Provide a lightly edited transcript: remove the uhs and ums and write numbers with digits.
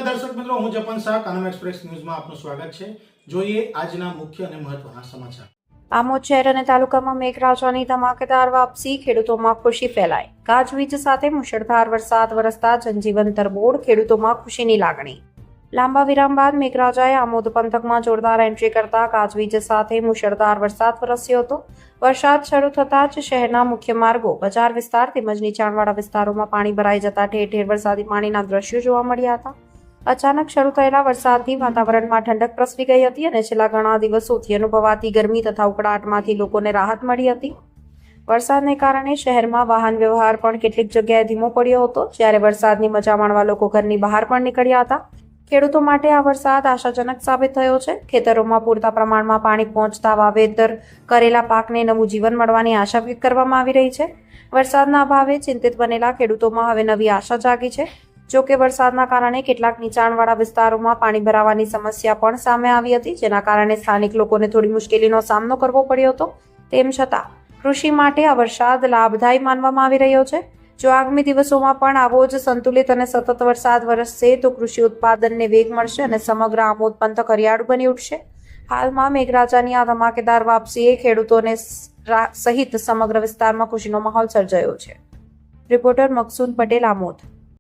દર્શક મિત્રો, હું જપન શાહ કાનમ એક્સપ્રેસ ન્યૂઝમાં આપનું સ્વાગત છે। જોઈએ આજના મુખ્ય અને મહત્વના સમાચાર। આમોદ શહેર અને તાલુકામાં મેઘરાજાની ધમાકેદાર વાપસી, ખેડૂતોમાં ખુશી ફેલાઈ। ગાજવીજ સાથે મુશળધાર વરસાદ વરસતા જનજીવન તરબોળ, ખેડૂતોમાં ખુશીની લાગણી। લાંબા વિરામ બાદ મેઘરાજાએ આમોદ પંથકમાં જોરદાર એન્ટ્રી કરતા ગાજવીજ સાથે મુશળધાર વરસાદ વરસ્યો હતો। વરસાદ શરૂ થતાં જ શહેરના મુખ્ય માર્ગો, બજાર વિસ્તાર તેમજ નીચાણવાળા વિસ્તારોમાં પાણી ભરાઈ જતા ઠેર ઠેર વરસાદી પાણીના દ્રશ્યો જોવા મળ્યા હતા। અચાનક શરૂ થયેલા વરસાદથી વાતાવરણમાં ઠંડક પ્રસરી ગઈ હતી અને છેલ્લા ઘણા દિવસોથી અનુભવાતી ગરમી તથા ઉકળાટમાંથી લોકોને રાહત મળી હતી। વરસાદને કારણે શહેરમાં વાહન વ્યવહાર પણ કેટલીક જગ્યાએ ધીમો પડ્યો હતો, જ્યારે વરસાદની મજા માણવા લોકો ઘરની બહાર પણ નીકળ્યા હતા। ખેડૂતો માટે આ વરસાદ આશાજનક સાબિત થયો છે। ખેતરોમાં પૂરતા પ્રમાણમાં પાણી પહોંચતા વાવેતર કરેલા પાકને નવું જીવન મળવાની આશા વ્યક્ત કરવામાં આવી રહી છે। વરસાદના અભાવે ચિંતિત બનેલા ખેડૂતોમાં હવે નવી આશા જાગી છે। જો કે વરસાદના કારણે કેટલાક નીચાણવાળા વિસ્તારોમાં પાણી ભરાવાની સમસ્યા પણ સામે આવી હતી, જેના કારણે સ્થાનિક લોકોને થોડી મુશ્કેલીનો સામનો કરવો પડ્યો હતો। તેમ છતાં કૃષિ માટે આ વરસાદ લાભદાયી માનવામાં આવી રહ્યો છે। જો આગામી દિવસોમાં પણ આવો જ સંતુલિત અને સતત વરસાદ વરસશે તો કૃષિ ઉત્પાદનને વેગ મળશે અને સમગ્ર આમોદ પંથક હરિયાળું બની ઉઠશે। હાલમાં મેઘરાજાની આ ધમાકેદાર વાપસીએ ખેડૂતોને સહિત સમગ્ર વિસ્તારમાં ખુશીનો માહોલ સર્જાયો છે। રિપોર્ટર મકસૂદ પટેલ, આમોદ।